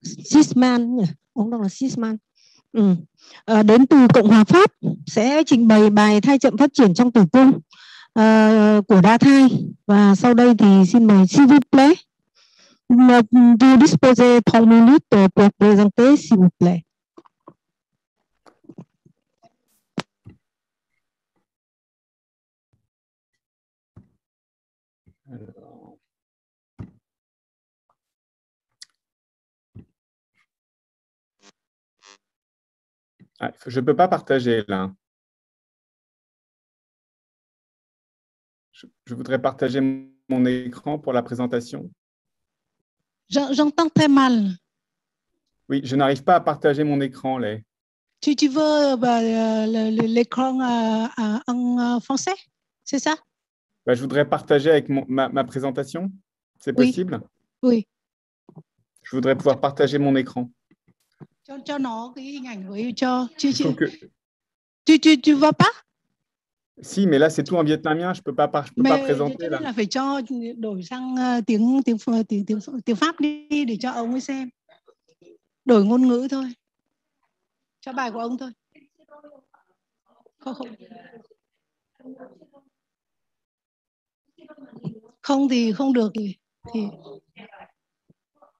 Sisman nhỉ? Ông đọc là Sisman. Đến từ Cộng hòa Pháp sẽ trình bày bài thai chậm phát triển trong tử cung của đa thai. Và sau đây thì xin mời s'il vous plaît. Vous disposez 30 minutes pour présenter, s'il vous plaît. Je ne peux pas partager là. Je voudrais partager mon écran pour la présentation. J'entends très mal. Oui, je n'arrive pas à partager mon écran là. Tu veux l'écran en français, c'est ça? Je voudrais partager avec ma présentation. C'est possible? Oui. Je voudrais pouvoir partager mon écran. Cho nó cái hình ảnh với cho tu vois pas? Si, mais là c'est tout en vietnamien, je peux pas présenter là. Là phải cho đổi sang tiếng Pháp đi để cho ông ấy xem. Đổi ngôn ngữ thôi. Cho bài của ông thôi. Không thì không được thì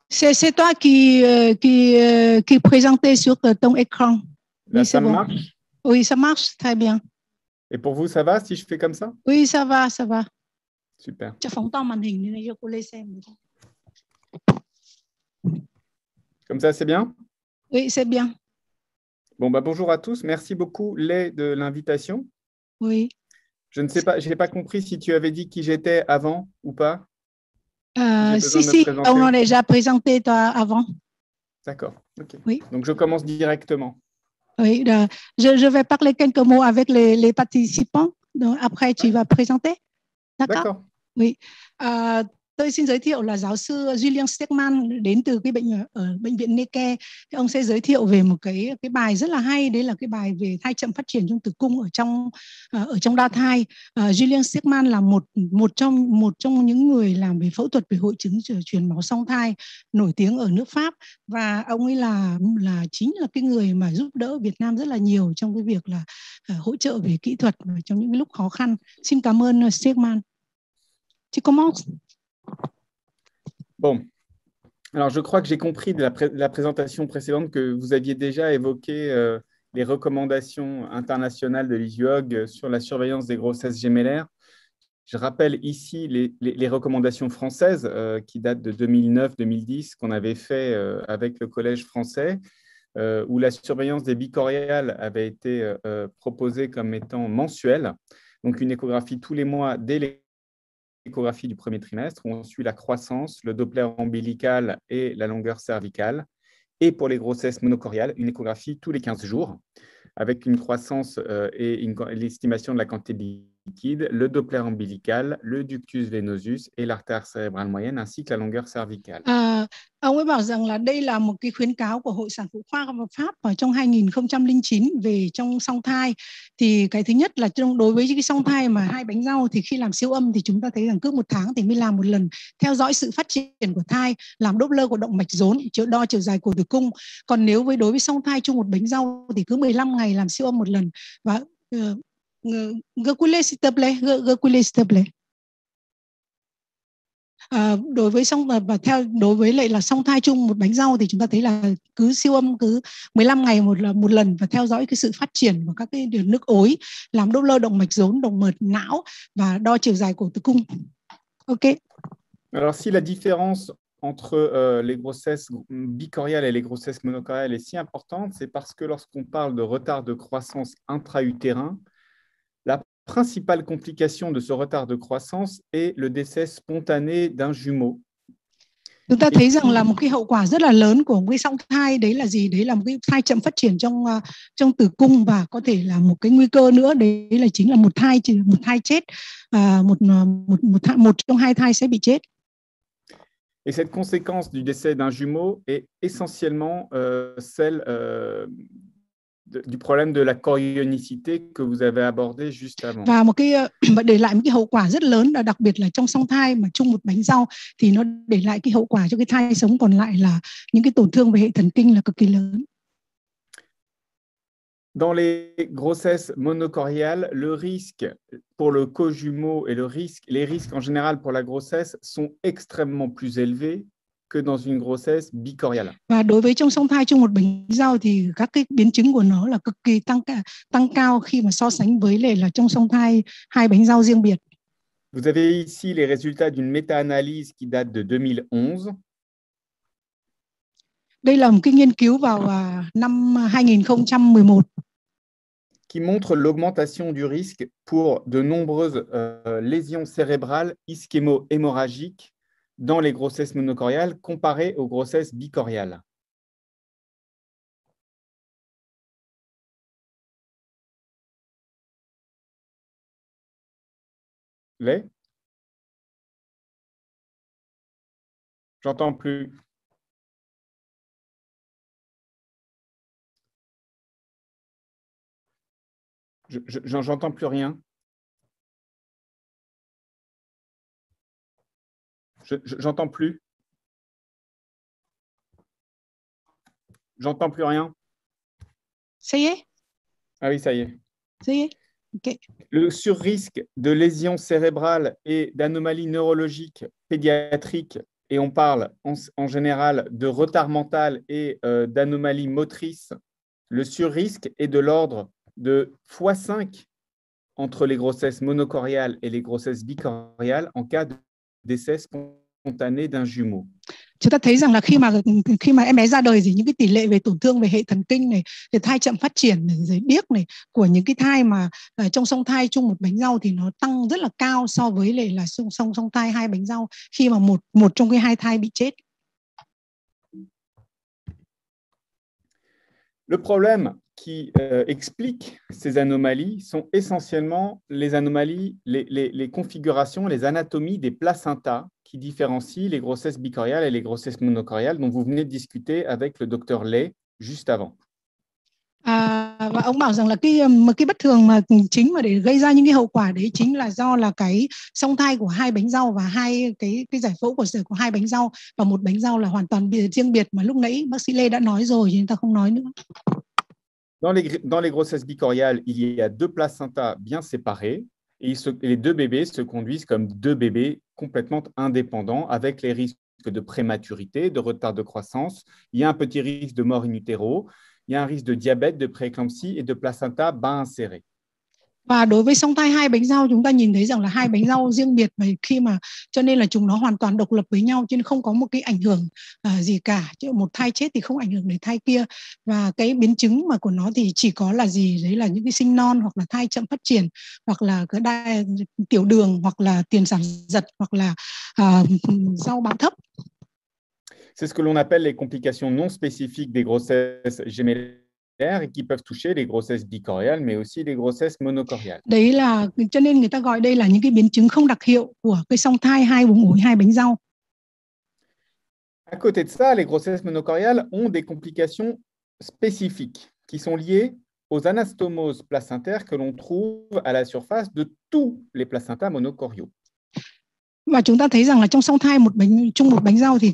c'est toi qui présentait sur ton écran. Là, oui, ça marche? Oui, ça marche très bien. Et pour vous, ça va si je fais comme ça? Oui, ça va, ça va. Super. Cho phóng to màn hình này cho cô Lê xem. Comme ça, c'est bien? Oui, c'est bien. Bon, bonjour à tous. Merci beaucoup, Lé, de l'invitation. Oui. Je ne sais pas, je n'ai pas compris si tu avais dit qui j'étais avant ou pas. Si, on a déjà présenté toi avant. D'accord. Okay. Oui. Donc, je commence directement. Oui, je vais parler quelques mots avec les participants. Donc, après, tu vas présenter. D'accord. Oui. Tôi xin giới thiệu là giáo sư Julian Stegman đến từ cái bệnh viện Neke. Thì ông sẽ giới thiệu về một cái bài rất là hay, đấy là cái bài về thai chậm phát triển trong tử cung ở trong đa thai. Julian Stegman là một trong những người làm về phẫu thuật về hội chứng truyền máu song thai nổi tiếng ở nước Pháp, và ông ấy là chính là cái người mà giúp đỡ Việt Nam rất là nhiều trong cái việc là hỗ trợ về kỹ thuật trong những lúc khó khăn. Xin cảm ơn Stegman. Tu commences? Bon, alors je crois que j'ai compris de la présentation précédente que vous aviez déjà évoqué les recommandations internationales de l'ISUOG sur la surveillance des grossesses gémellaires. Je rappelle ici les recommandations françaises qui datent de 2009-2010 qu'on avait fait avec le Collège français, où la surveillance des bicoriales avait été proposée comme étant mensuelle, donc une échographie tous les mois dès l'échographie du premier trimestre, où on suit la croissance, le Doppler ombilical et la longueur cervicale. Et pour les grossesses monocoriales, une échographie tous les 15 jours, avec une croissance et l'estimation de la quantité de liquide, le Doppler ombilical, le ductus venosus et l'artère cérébrale moyenne, ainsi que la longueur cervicale. Ông ấy bảo rằng là đây là một cái khuyến cáo của Hội sản phụ khoa Pháp vào trong 2009 về trong song thai. Thì cái thứ nhất là đối với cái song thai mà 2 bánh rau thì khi làm siêu âm thì chúng ta thấy rằng cứ 1 tháng thì mới làm một lần, theo dõi sự phát triển của thai, làm Doppler của động mạch rốn, đo chiều dài của tử cung. Còn nếu đối với song thai chung 1 bánh rau thì cứ 15 ngày làm siêu âm một lần. Và reculez s'il te plaît. Đối với đối với lại là song thai chung 1 bánh rau thì chúng ta thấy là cứ siêu âm cứ 15 ngày một lần và theo dõi cái sự phát triển của các cái nước ối, làm Doppler động mạch rốn, động mạch não và đo chiều dài của tử cung. Ok. Alors si la différence entre les grossesses bicoriales et les grossesses monocoriales est si importante, c'est parce que lorsqu'on parle de retard de croissance intra-utérin, la principale complication de ce retard de croissance est le décès spontané d'un jumeau. Chúng ta thấy rằng là một cái hậu quả rất là lớn của một cái song thai, đấy là gì? Đấy là một cái thai chậm phát triển trong tử cung, và có thể là một cái nguy cơ nữa, đấy là chính là một thai chết, một trong 2 thai sẽ bị chết. Et cette conséquence du décès d'un jumeau est essentiellement celle du problème de la chorionicité que vous avez abordé juste avant. Và một cái để lại một cái hậu quả rất lớn, là đặc biệt là trong song thai mà chung một bánh rau thì nó để lại cái hậu quả cho cái thai sống còn lại là những cái tổn thương về hệ thần kinh là cực kỳ lớn. Dans les grossesses monocoriales, le risque pour le co-jumeau et les risques en général pour la grossesse sont extrêmement plus élevés que dans une grossesse bicoriale. Và đối với trong song thai chung một bánh rau thì các cái biến chứng của nó là cực kỳ tăng cao khi mà so sánh với lại là trong song thai hai bánh rau riêng biệt. Vous avez ici les résultats d'une méta-analyse qui date de 2011. Đây là một cái nghiên cứu vào năm 2011 qui montre l'augmentation du risque pour de nombreuses lésions cérébrales ischémo-hémorragiques dans les grossesses monocoriales comparées aux grossesses bicoriales. J'entends plus. J'entends plus rien. J'entends plus. J'entends plus rien. Ça y est? Ah oui, ça y est. Ça y est? Okay. Le surrisque de lésions cérébrales et d'anomalies neurologiques pédiatriques, et on parle en général de retard mental et d'anomalies motrices, le surrisque est de l'ordre de x5 entre les grossesses monocoriales et les grossesses bicoriales en cas de décès spontané d'un jumeau. Chúng ta thấy rằng là khi mà em bé ra đời thì những cái tỷ lệ về tổn thương về hệ thần kinh này, về thai chậm phát triển này, rồi điếc này của những cái thai mà trong song thai chung một bánh rau thì nó tăng rất là cao so với lại là song thai hai bánh rau khi mà một trong cái hai thai bị chết. Le problème qui explique ces anomalies sont essentiellement les anomalies, les configurations, les anatomies des placentas qui différencient les grossesses bicoriales et les grossesses monocoriales dont vous venez de discuter avec le docteur Lay juste avant. Và ông bảo rằng là cái bất thường mà chính mà để gây ra những cái hậu quả đấy chính là do là cái song thai của hai bánh rau và hai cái giải phẫu của hai bánh rau, và một bánh rau là hoàn toàn riêng biệt mà lúc nãy bác sĩ Lê đã nói rồi thì chúng ta không nói nữa. Dans les grossesses bicoriales, il y a deux placentas bien séparés et les deux bébés se conduisent comme deux bébés complètement indépendants avec les risques de prématurité, de retard de croissance. Il y a un petit risque de mort in utero. Il y a un risque de diabète, de prééclampsie et de placenta bas inséré. Và đối với song thai hai bánh rau chúng ta nhìn thấy rằng là hai bánh rau riêng biệt, và khi mà cho nên là chúng nó hoàn toàn độc lập với nhau, cho nên không có một cái ảnh hưởng gì cả. Chứ một thai chết thì không ảnh hưởng đến thai kia, và cái biến chứng mà của nó thì chỉ có là gì đấy là những cái sinh non hoặc là thai chậm phát triển hoặc là cái tiểu đường hoặc là tiền sản giật hoặc là rau bão thấp. C'est ce que l'on appelle les complications non spécifiques des grossesses gémellaires et qui peuvent toucher les grossesses bicoriales, mais aussi les grossesses monocoriales. Đấy là cho nên người ta gọi đây là những cái biến chứng không đặc hiệu của cái song thai hai buồng ủi hai bánh rau. À côté de ça, les grossesses monocoriales ont des complications spécifiques qui sont liées aux anastomoses placentaires que l'on trouve à la surface de tous les placentas monocoriaux. Và chúng ta thấy rằng là trong song thai chung một bánh rau thì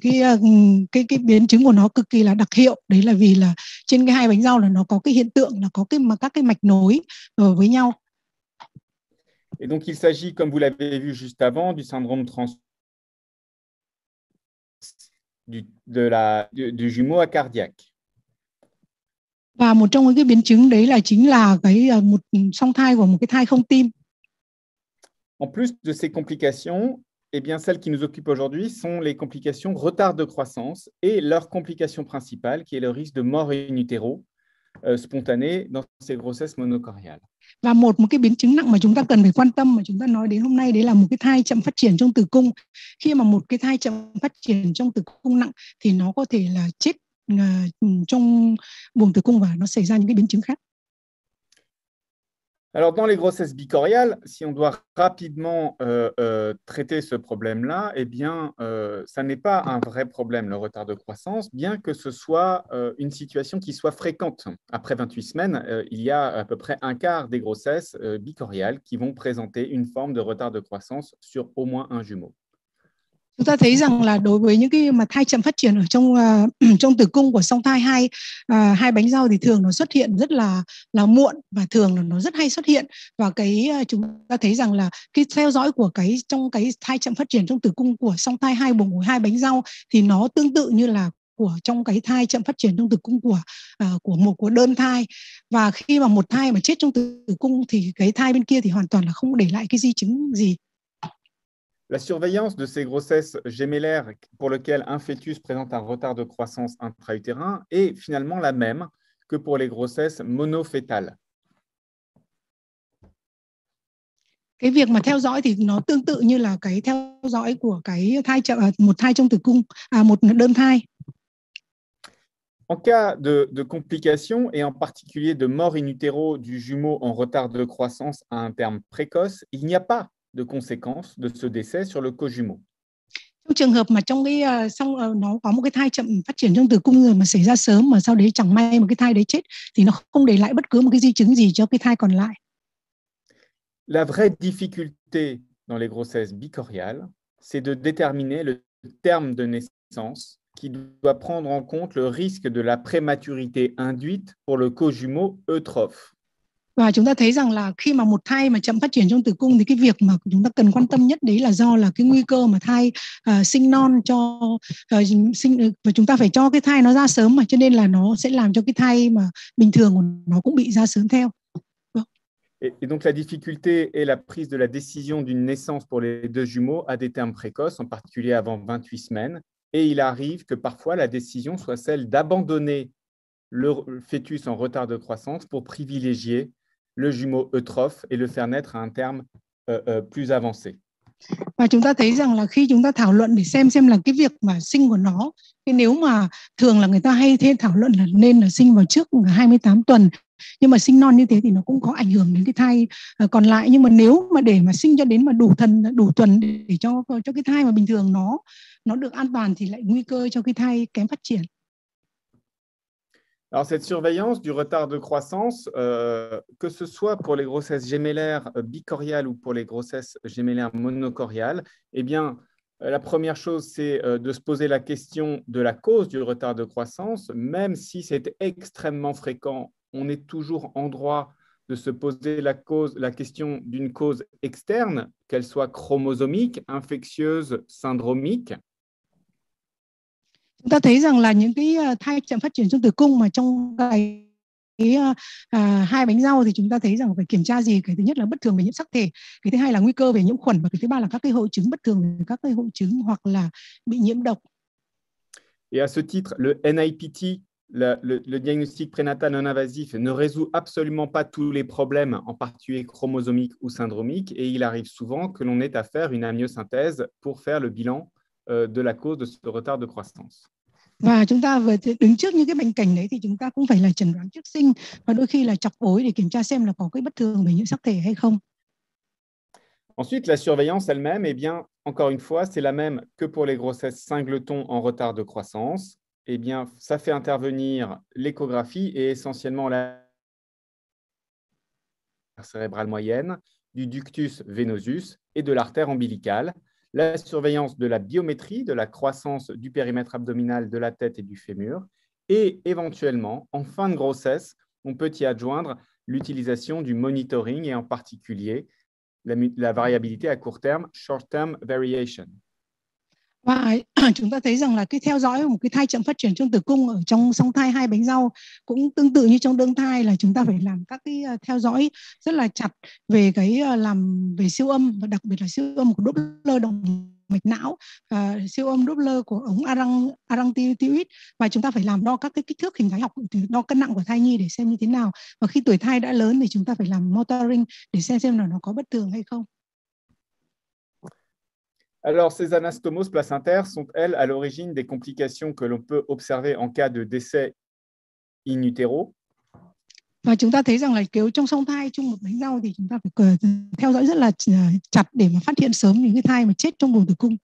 cái biến chứng của nó cực kỳ là đặc hiệu. Đấy là vì là trên cái hai bánh rau là nó có cái hiện tượng là có các cái mạch nối với nhau. Et donc il s'agit, comme vous l'avez vu juste avant, du syndrome du jumeau acardiaque. Và một trong những cái biến chứng đấy là chính là một song thai của một cái thai không tim. En plus de ces complications, eh bien, celles qui nous occupent aujourd'hui sont les complications retard de croissance et leur complication principale, qui est le risque de mort in utero spontanée dans ces grossesses monocoriales. Và một cái biến chứng nặng mà chúng ta cần phải quan tâm mà chúng ta nói đến hôm nay đấy là một cái thai chậm phát triển trong tử cung. Khi mà một cái thai chậm phát triển trong tử cung nặng thì nó có thể là chết trong buồng tử cung và nó xảy ra những cái biến chứng khác. Alors, dans les grossesses bicoriales, si on doit rapidement traiter ce problème-là, eh bien, ça n'est pas un vrai problème, le retard de croissance, bien que ce soit une situation qui soit fréquente. Après 28 semaines, il y a à peu près un quart des grossesses bicoriales qui vont présenter une forme de retard de croissance sur au moins un jumeau. Chúng ta thấy rằng là đối với những cái mà thai chậm phát triển ở trong trong tử cung của song thai hai bánh rau thì thường nó xuất hiện rất là muộn và thường là nó rất hay xuất hiện, và cái chúng ta thấy rằng là cái theo dõi của cái trong cái thai chậm phát triển trong tử cung của song thai hai buồng hai bánh rau thì nó tương tự như là của trong cái thai chậm phát triển trong tử cung của đơn thai, và khi mà một thai mà chết trong tử cung thì cái thai bên kia thì hoàn toàn là không để lại cái di chứng gì. La surveillance de ces grossesses gémellaires pour lesquelles un fœtus présente un retard de croissance intra-utérin est finalement la même que pour les grossesses monofœtales. Cái việc mà theo dõi thì nó tương tự như là cái theo dõi của cái một thai trong tử cung, một đơn thai. En cas de complications et en particulier de mort in utero du jumeau en retard de croissance à un terme précoce, il n'y a pas de conséquences de ce décès sur le cojumeau. Trong trường hợp mà trong cái nó có một cái thai chậm phát triển trong tử cung rồi mà xảy ra sớm mà sau đấy chẳng may một cái thai đấy chết thì nó không để lại bất cứ một cái di chứng gì cho cái thai còn lại. La vraie difficulté dans les grossesses bicoriales, c'est de déterminer le terme de naissance qui doit prendre en compte le risque de la prématurité induite pour le cojumeau eutrophe. Và chúng ta thấy rằng là khi mà một thai mà chậm phát triển trong tử cung thì cái việc mà chúng ta cần quan tâm nhất đấy là do là cái nguy cơ mà thai sinh non và chúng ta phải cho cái thai nó ra sớm, mà cho nên là nó sẽ làm cho cái thai mà bình thường của nó cũng bị ra sớm theo. Et donc la difficulté est la prise de la décision d'une naissance pour les deux jumeaux à des termes précoces, en particulier avant 28 semaines. Et il arrive que parfois la décision soit celle d'abandonner le fœtus en retard de croissance pour privilégier le jumeau eutrophe et le faire naître à un terme plus avancé. Và chúng ta thấy rằng là khi chúng ta thảo luận để xem là cái việc mà sinh của nó, cái nếu mà thường là người ta hay thêm thảo luận là nên là sinh vào trước 28 tuần, nhưng mà sinh non như thế thì nó cũng có ảnh hưởng đến cái thai còn lại. Nhưng mà nếu mà để mà sinh cho đến mà đủ tuần để cho cái thai mà bình thường nó được an toàn thì lại nguy cơ cho cái thai kém phát triển. Alors, cette surveillance du retard de croissance, que ce soit pour les grossesses gémellaires bicoriales ou pour les grossesses gémellaires monocoriales, eh bien, la première chose, c'est de se poser la question de la cause du retard de croissance. Même si c'est extrêmement fréquent, on est toujours en droit de se poser la question d'une cause externe, qu'elle soit chromosomique, infectieuse, syndromique. Chúng ta thấy rằng là những cái thai chậm phát triển trong tử cung mà trong cái hai bánh rau thì chúng ta thấy rằng phải kiểm tra gì. Cái thứ nhất là bất thường về nhiễm sắc thể, cái thứ hai là nguy cơ về nhiễm khuẩn, và cái thứ ba là các cái hội chứng bất thường về các cái hội chứng hoặc là bị nhiễm độc. Et à ce titre, le NIPT, le diagnostic prénatal non invasif, ne résout absolument pas tous les problèmes, en particulier chromosomiques ou syndromiques, et il arrive souvent que l'on ait à faire une amniosynthèse pour faire le bilan de la cause de ce retard de croissance. Và chúng ta vừa đứng trước những cái bệnh cảnh đấy thì chúng ta cũng phải là chẩn đoán trước sinh và đôi khi là chọc ối để kiểm tra xem là có cái bất thường về nhiễm sắc thể hay không. Ensuite, la surveillance elle-même, eh bien, encore une fois, c'est la même que pour les grossesses singletons en retard de croissance. Eh bien, ça fait intervenir l'échographie et essentiellement la cérébrale moyenne, du ductus venosus et de l'artère ombilicale, la surveillance de la biométrie, de la croissance du périmètre abdominal, de la tête et du fémur, et éventuellement, en fin de grossesse, on peut y adjoindre l'utilisation du monitoring et en particulier la variabilité à court terme, short-term variation. Và chúng ta thấy rằng là cái theo dõi một cái thai chậm phát triển trong tử cung ở trong song thai hai bánh rau cũng tương tự như trong đơn thai, là chúng ta phải làm các cái theo dõi rất là chặt về cái làm về siêu âm, và đặc biệt là siêu âm của Doppler động mạch não, siêu âm Doppler của ống arang-thyroid, và chúng ta phải làm đo các cái kích thước hình thái học, đo cân nặng của thai nhi để xem như thế nào, và khi tuổi thai đã lớn thì chúng ta phải làm monitoring để xem là nó có bất thường hay không. Alors, ces anastomoses placentaires sont, elles, à l'origine des complications que l'on peut observer en cas de décès in utero. Và chúng ta thấy rằng là nếu trong song thai chung một bánh rau thì chúng ta phải theo dõi rất là chặt để mà phát hiện sớm những cái thai mà chết trong buồng tử cung.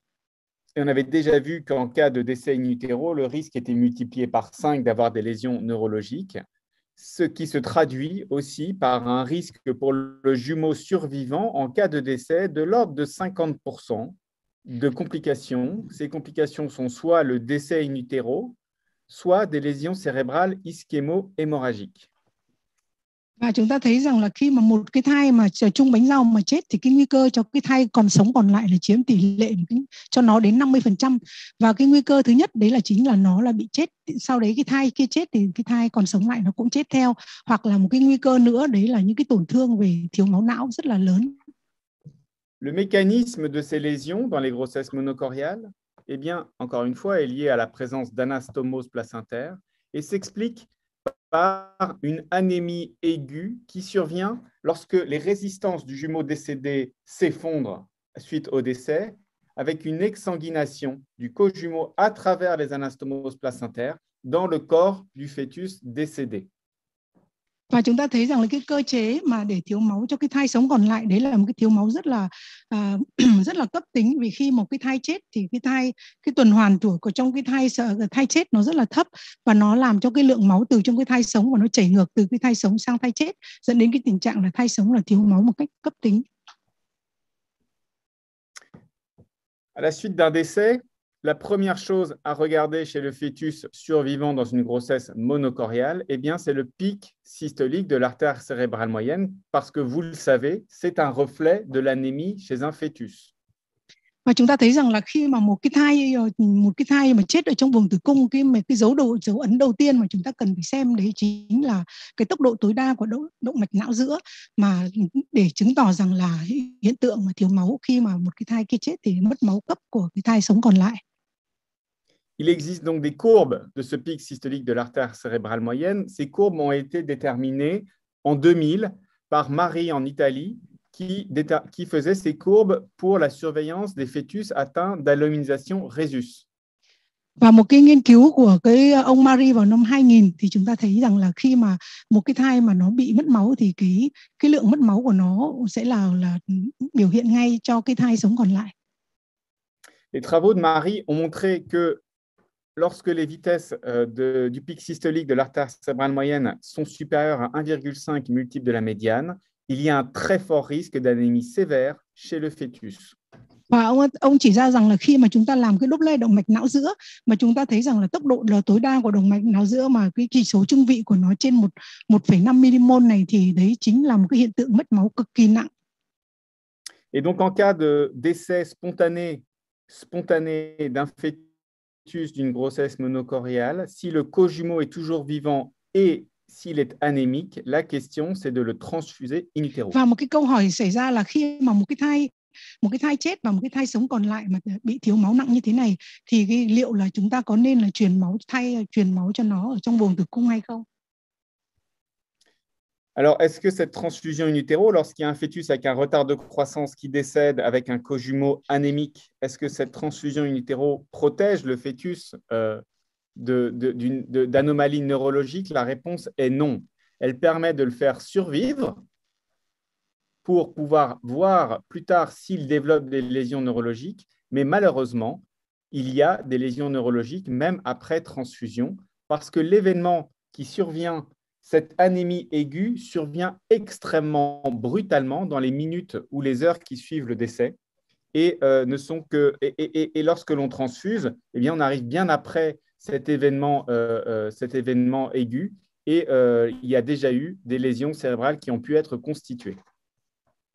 Et on avait déjà vu qu'en cas de décès in utero, le risque était multiplié par 5 d'avoir des lésions neurologiques, ce qui se traduit aussi par un risque pour le jumeau survivant en cas de décès de l'ordre de 50% de complications. Ces complications sont soit le décès in utero, soit des lésions cérébrales ischémo-hémorragiques. Và chúng ta thấy rằng là khi mà một cái thai mà chung bánh rau mà chết thì cái nguy cơ cho cái thai còn sống còn lại là chiếm tỷ lệ cho nó đến 50%. Và cái nguy cơ thứ nhất đấy là chính là nó là bị chết. Sau đấy cái thai kia chết thì cái thai còn sống lại nó cũng chết theo. Hoặc là một cái nguy cơ nữa đấy là những cái tổn thương về thiếu máu não rất là lớn. Le mécanisme de ces lésions dans les grossesses monochoriales, eh bien, encore une fois, est lié à la présence d'anastomose placentaire et s'explique par une anémie aiguë qui survient lorsque les résistances du jumeau décédé s'effondrent suite au décès, avec une exsanguination du cojumeau à travers les anastomoses placentaires dans le corps du fœtus décédé. Và chúng ta thấy rằng là cái cơ chế mà để thiếu máu cho cái thai sống còn lại đấy là một cái thiếu máu rất là rất là cấp tính, vì khi một cái thai chết thì cái tuần hoàn của trong cái thai chết nó rất là thấp và nó làm cho cái lượng máu từ trong cái thai sống và nó chảy ngược từ cái thai sống sang thai chết, dẫn đến cái tình trạng là thai sống là thiếu máu một cách cấp tính. À la suite d'un décès, la première chose à regarder chez le fœtus survivant dans une grossesse monochoriale, eh bien, c'est le pic systolique de l'artère cérébrale moyenne, parce que vous le savez, c'est un reflet de l'anémie chez un fœtus. Và chúng ta thấy rằng là khi mà một cái thai mà chết ở trong buồng tử cung, cái dấu ấn đầu tiên mà chúng ta cần phải xem đấy chính là cái tốc độ tối đa của động mạch não giữa, mà để chứng tỏ rằng là hiện tượng mà thiếu máu khi mà một cái thai kia chết thì mất máu cấp của cái thai sống còn lại. Il existe donc des courbes de ce pic systolique de l'artère cérébrale moyenne. Ces courbes ont été déterminées en 2000 par Marie en Italie, qui faisait ces courbes pour la surveillance des fœtus atteints d'alloménisation rhésus. Và một cái nghiên cứu của cái ông Marie vào năm 2000 thì chúng ta thấy rằng là khi mà một cái thai mà nó bị mất máu thì cái lượng mất máu của nó sẽ là biểu hiện ngay cho cái thai sống còn lại. Les travaux de Marie ont montré que lorsque les vitesses du pic systolique de l'artère cérébrale moyenne sont supérieures à 1,5 multiple de la médiane, il y a un très fort risque d'anémie sévère chez le fœtus. Và ông chỉ ra rằng là khi mà chúng ta làm cái Doppler động mạch não giữa mà chúng ta thấy rằng là tốc độ là tối đa của động mạch não giữa mà cái chỉ số trung vị của nó trên 1,5 mmol này thì đấy chính là một cái hiện tượng mất máu cực kỳ nặng. Et donc en cas de décès spontané d'un fœtus d'une grossesse monochoriale, si le cojumeau est toujours vivant et s'il est anémique, la question c'est de le transfuser in utero. Và một cái câu hỏi xảy ra là khi mà một cái thai chết và một cái thai sống còn lại mà bị thiếu máu nặng như thế này thì liệu là chúng ta có nên là truyền máu cho nó ở trong buồng tử cung hay không? Alors, est-ce que cette transfusion in utero, lorsqu'il y a un fœtus avec un retard de croissance qui décède avec un cojumeau anémique, est-ce que cette transfusion in utero protège le fœtus d'anomalies neurologiques? La réponse est non. Elle permet de le faire survivre pour pouvoir voir plus tard s'il développe des lésions neurologiques, mais malheureusement, il y a des lésions neurologiques même après transfusion, parce que l'événement qui survient, cette anémie aiguë, survient extrêmement brutalement dans les minutes ou les heures qui suivent le décès, et lorsque l'on transfuse, eh bien, on arrive bien après cet événement aigu, et il y a déjà eu des lésions cérébrales qui ont pu être constituées.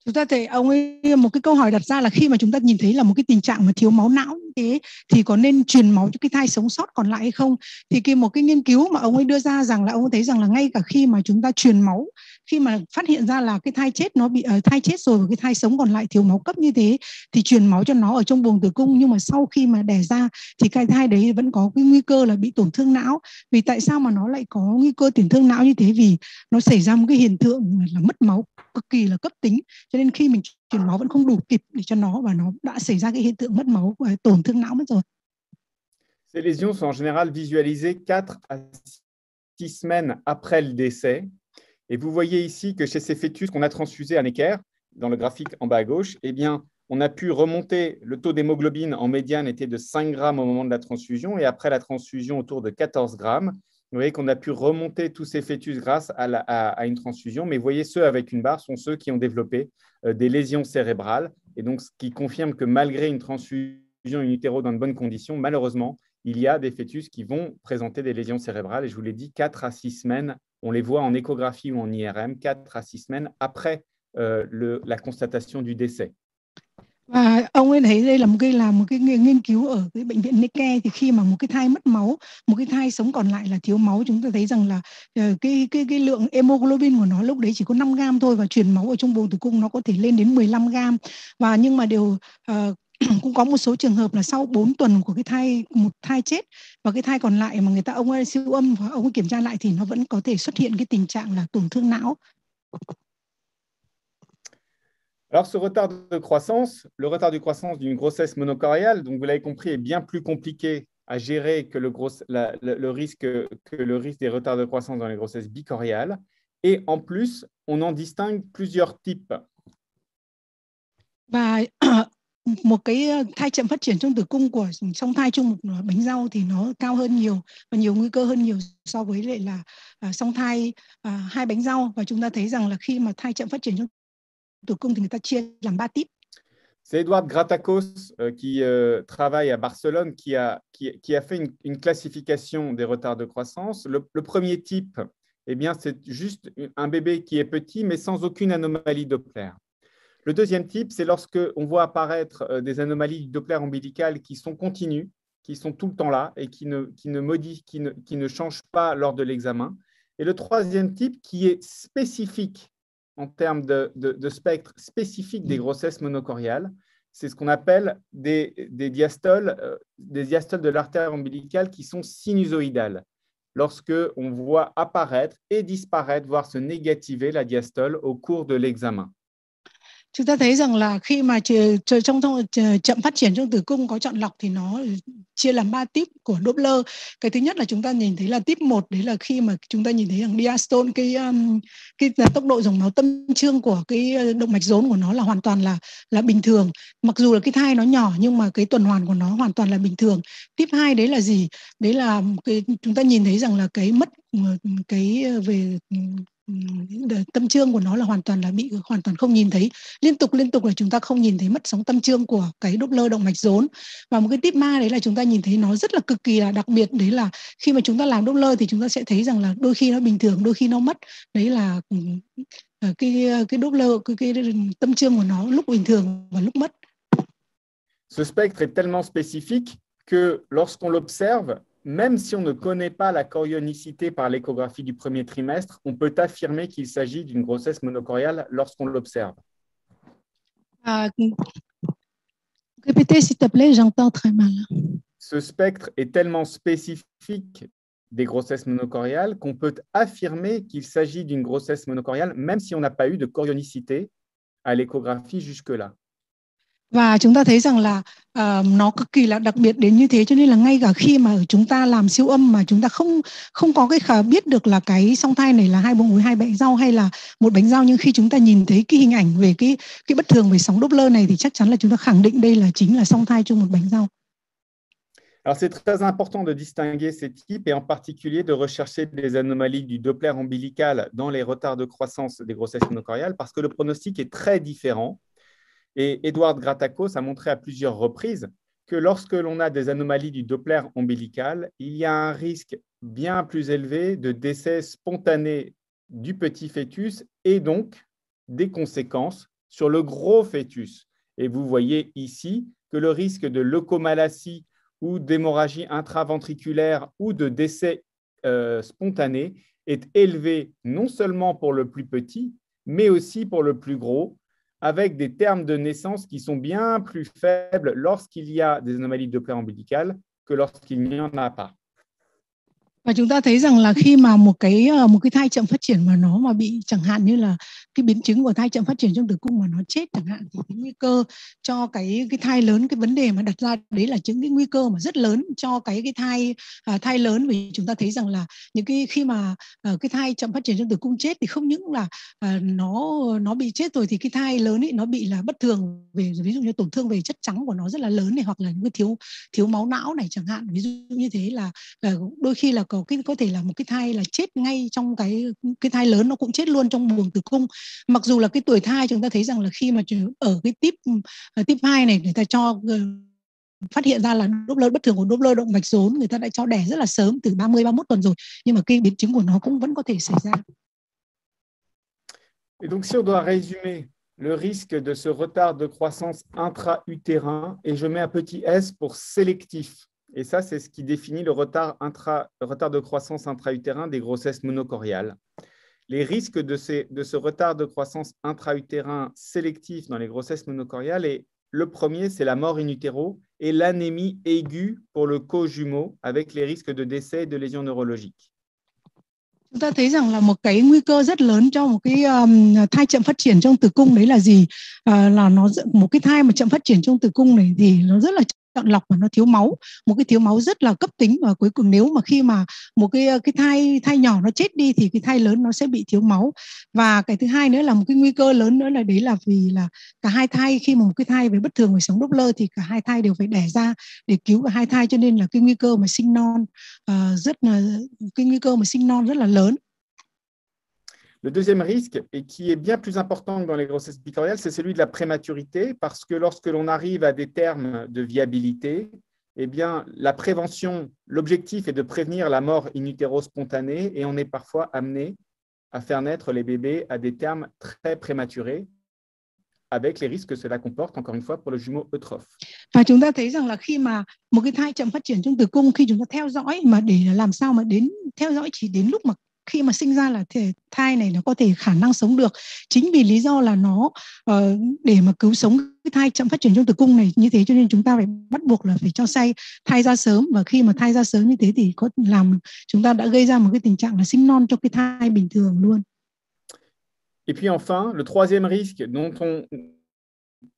Chúng ta thấy ông ấy một cái câu hỏi đặt ra là khi mà chúng ta nhìn thấy là một cái tình trạng mà thiếu máu não như thế thì có nên truyền máu cho cái thai sống sót còn lại hay không? Thì một cái nghiên cứu mà ông ấy đưa ra rằng là ông ấy thấy rằng là ngay cả khi mà chúng ta truyền máu, khi mà phát hiện ra là cái thai chết nó bị thai chết rồi và cái thai sống còn lại thiếu máu cấp như thế thì truyền máu cho nó ở trong buồng tử cung, nhưng mà sau khi mà đẻ ra thì cái thai đấy vẫn có cái nguy cơ là bị tổn thương não. Vì tại sao mà nó lại có nguy cơ tổn thương não như thế? Vì nó xảy ra một cái hiện tượng là mất máu cực kỳ là cấp tính, cho nên khi mình truyền máu vẫn không đủ kịp để cho nó, và nó đã xảy ra cái hiện tượng mất máu và tổn thương não mất rồi. Ces lésions sont en général visualisées 4 à 6 semaines après le décès Et vous voyez ici que chez ces fœtus qu'on a transfusés à Necker, dans le graphique en bas à gauche, eh bien, on a pu remonter, le taux d'hémoglobine en médiane était de 5 grammes au moment de la transfusion et après la transfusion autour de 14 grammes. Vous voyez qu'on a pu remonter tous ces fœtus grâce à une transfusion, mais vous voyez, ceux avec une barre sont ceux qui ont développé des lésions cérébrales. Et donc, ce qui confirme que malgré une transfusion in utero dans de bonnes conditions, malheureusement, il y a des fœtus qui vont présenter des lésions cérébrales. Et je vous l'ai dit, 4 à 6 semaines, on les voit en échographie ou en IRM, 4 à 6 semaines après la constatation du décès. Và ông ấy thấy đây là một cái nghiên cứu ở cái bệnh viện Necker, thì khi mà một cái thai mất máu, một cái thai sống còn lại là thiếu máu, chúng ta thấy rằng là cái lượng hemoglobin của nó lúc đấy chỉ có 5 gram thôi, và truyền máu ở trong buồng tử cung nó có thể lên đến 15 gram. Và nhưng mà cũng có một số trường hợp là sau 4 tuần của một thai chết và cái thai còn lại mà ông ấy siêu âm và ông ấy kiểm tra lại thì nó vẫn có thể xuất hiện cái tình trạng là tổn thương não. Alors, ce retard de croissance, le retard de croissance d'une grossesse monochoriale, donc vous l'avez compris, est bien plus compliqué à gérer que le risque des retards de croissance dans les grossesses bichoriales. Et en plus, on en distingue plusieurs types. Và một cái thai chậm phát triển trong tử cung của song thai chung một bánh rau thì nó cao hơn nhiều và nhiều nguy cơ hơn nhiều so với lại là song thai hai bánh rau. Và chúng ta thấy rằng là khi mà thai chậm phát triển trong tử cung thì người ta chia làm 3 type. C'est Eduard Gratacos qui travaille à Barcelone qui a fait une classification des retards de croissance. Le premier type, eh bien, c'est juste un bébé qui est petit mais sans aucune anomalie Doppler. Le deuxième type, c'est lorsque on voit apparaître des anomalies du Doppler ombilical qui sont continues, qui sont tout le temps là et qui ne changent pas lors de l'examen. Et le troisième type qui est spécifique en termes de spectre spécifique des grossesses monochoriales, c'est ce qu'on appelle des diastoles de l'artère ombilicale qui sont sinusoïdales. Lorsque on voit apparaître et disparaître, voire se négativer la diastole au cours de l'examen. Chúng ta thấy rằng là khi mà trong chậm phát triển trong tử cung có chọn lọc thì nó chia làm 3 type của Doppler. Cái thứ nhất là chúng ta nhìn thấy là type 1, đấy là khi mà chúng ta nhìn thấy rằng diastole, cái tốc độ dòng máu tâm trương của cái động mạch rốn của nó là hoàn toàn là bình thường. Mặc dù là cái thai nó nhỏ nhưng mà cái tuần hoàn của nó hoàn toàn là bình thường. Type 2 đấy là gì? Đấy là chúng ta nhìn thấy rằng là cái mất cái về tâm trương của nó là hoàn toàn không nhìn thấy, liên tục là chúng ta không nhìn thấy mất sóng tâm trương của cái Doppler động mạch rốn. Và một cái type 3 đấy là chúng ta nhìn thấy nó rất là cực kỳ là đặc biệt, đấy là khi mà chúng ta làm Doppler thì chúng ta sẽ thấy rằng là đôi khi nó bình thường, đôi khi nó mất. Đấy là cái Doppler, cái tâm trương của nó lúc bình thường và lúc mất. Ce spectre est tellement spécifique que lorsqu'on l'observe, même si on ne connaît pas la chorionicité par l'échographie du premier trimestre, on peut affirmer qu'il s'agit d'une grossesse monochoriale lorsqu'on l'observe. Répétez s'il te plaît, j'entends très mal. Ce spectre est tellement spécifique des grossesses monochoriales qu'on peut affirmer qu'il s'agit d'une grossesse monochoriale, même si on n'a pas eu de chorionicité à l'échographie jusque-là. Và chúng ta thấy rằng là nó cực kỳ là đặc biệt đến như thế, cho nên là ngay cả khi mà chúng ta làm siêu âm mà chúng ta không có cái biết được là cái song thai này là hai bông ối hai bánh rau hay là một bánh rau, nhưng khi chúng ta nhìn thấy cái hình ảnh về cái bất thường về sóng Doppler này thì chắc chắn là chúng ta khẳng định đây là chính là song thai chung một bánh rau. Alors, c'est très important de distinguer ces types et en particulier de rechercher des anomalies du Doppler ombilical dans les retards de croissance des grossesses monochoriales parce que le pronostic est très différent. Et Eduard Gratacos a montré à plusieurs reprises que lorsque l'on a des anomalies du Doppler ombilical, il y a un risque bien plus élevé de décès spontané du petit fœtus et donc des conséquences sur le gros fœtus. Et vous voyez ici que le risque de leucomalacie ou d'hémorragie intraventriculaire ou de décès spontané est élevé non seulement pour le plus petit, mais aussi pour le plus gros, avec des termes de naissance qui sont bien plus faibles lorsqu'il y a des anomalies de Doppler ombilical que lorsqu'il n'y en a pas. Và chúng ta thấy rằng là khi mà một cái thai chậm phát triển mà nó mà bị chẳng hạn như là cái biến chứng của thai chậm phát triển trong tử cung mà nó chết chẳng hạn, thì cái nguy cơ cho cái thai lớn, cái vấn đề mà đặt ra đấy là những cái nguy cơ mà rất lớn cho cái thai lớn. Vì chúng ta thấy rằng là những cái khi mà cái thai chậm phát triển trong tử cung chết thì không những là nó bị chết rồi, thì cái thai lớn ấy nó bị là bất thường về, ví dụ như tổn thương về chất trắng của nó rất là lớn này, hoặc là những cái thiếu máu não này chẳng hạn. Ví dụ như thế là đôi khi là có thể là một cái thai là chết ngay trong cái thai lớn, nó cũng chết luôn trong buồng tử cung. Mặc dù là cái tuổi thai chúng ta thấy rằng là khi mà ở cái tiếp 2 này người ta cho phát hiện ra là Doppler bất thường của Doppler động mạch rốn, người ta đã cho đẻ rất là sớm từ 30-31 tuần rồi, nhưng mà cái biến chứng của nó cũng vẫn có thể xảy ra. Et donc, si on doit résumer le risque de ce retard de croissance intra-utérin, et je mets un petit S pour sélectif. Et ça, c'est ce qui définit le retard de croissance intra-utérin des grossesses monocoriales. Les risques de ce retard de croissance intra-utérin sélectif dans les grossesses monocoriales, et le premier, c'est la mort in utero et l'anémie aiguë pour le co-jumeau avec les risques de décès et de lésions neurologiques. Chúng ta thấy rằng là một cái nguy cơ rất lớn cho một cái thai chậm phát triển trong tử cung đấy là gì? Là một cái thai mà chậm phát triển trong tử cung này thì nó rất là chọn lọc và nó thiếu máu, một cái thiếu máu rất là cấp tính, và cuối cùng nếu mà khi mà một cái thai nhỏ nó chết đi thì cái thai lớn nó sẽ bị thiếu máu. Và cái thứ hai nữa là một cái nguy cơ lớn nữa là đấy là vì là cả hai thai, khi mà một cái thai về bất thường về sống Doppler thì cả hai thai đều phải đẻ ra để cứu cả hai thai, cho nên là cái nguy cơ mà sinh non rất là lớn. Le deuxième risque, et qui est bien plus important que dans les grossesses bicoriales, c'est celui de la prématurité, parce que lorsque l'on arrive à des termes de viabilité, eh bien, la prévention, l'objectif est de prévenir la mort in utero spontanée, et on est parfois amené à faire naître les bébés à des termes très prématurés, avec les risques que cela comporte, encore une fois, pour le jumeau eutrophe. Và chúng ta thấy rằng là khi mà một cái thai chậm phát triển trong tử cung, khi chúng ta theo dõi mà để làm sao mà theo dõi chỉ đến lúc mà khi mà sinh ra là thai này nó có thể khả năng sống được, chính vì lý do là nó để mà cứu sống cái thai chậm phát triển trong tử cung này như thế, cho nên chúng ta phải bắt buộc là phải cho thai ra sớm. Và khi mà thai ra sớm như thế thì chúng ta đã gây ra một cái tình trạng là sinh non cho cái thai bình thường luôn. Et puis enfin, le troisième risque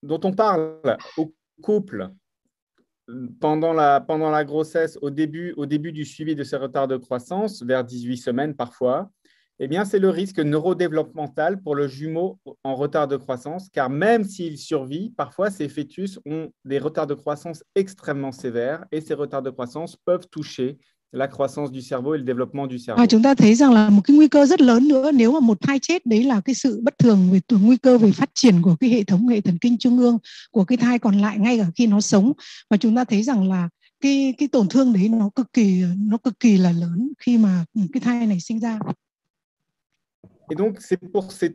dont on parle au couple pendant la grossesse, au début du suivi de ces retards de croissance, vers 18 semaines parfois, eh bien, c'est le risque neurodéveloppemental pour le jumeau en retard de croissance, car même s'il survit, parfois ces fœtus ont des retards de croissance extrêmement sévères, et ces retards de croissance peuvent toucher la croissance du cerveau et le développement du cerveau. Chúng ta thấy rằng là một cái nguy cơ rất lớn nữa nếu mà một thai chết, đấy là cái sự bất thường về nguy cơ về phát triển của cái hệ thần kinh trung ương của cái thai còn lại ngay cả khi nó sống. Và chúng ta thấy rằng là cái tổn thương đấy nó cực kỳ là lớn khi mà cái thai này sinh ra. Et donc c'est pour ces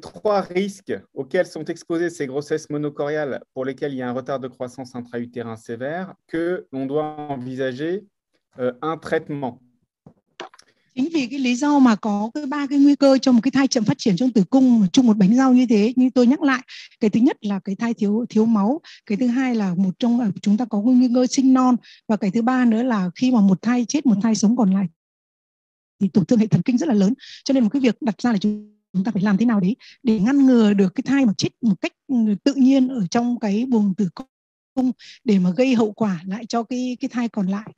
trois risques auxquels sont exposées ces grossesses monocoriales pour lesquelles il y a un retard de croissance intra-utérin sévère que l'on doit envisager un traitement. Chính vì cái lý do mà có ba cái nguy cơ cho một cái thai chậm phát triển trong tử cung chung một bánh rau như thế, như tôi nhắc lại, cái thứ nhất là cái thai thiếu máu, cái thứ hai là chúng ta có nguy cơ sinh non, và cái thứ ba nữa là khi mà một thai chết một thai sống còn lại thì tổn thương hệ thần kinh rất là lớn. Cho nên một cái việc đặt ra là chúng ta phải làm thế nào đấy để ngăn ngừa được cái thai mà chết một cách tự nhiên ở trong cái buồng tử cung để mà gây hậu quả lại cho cái thai còn lại.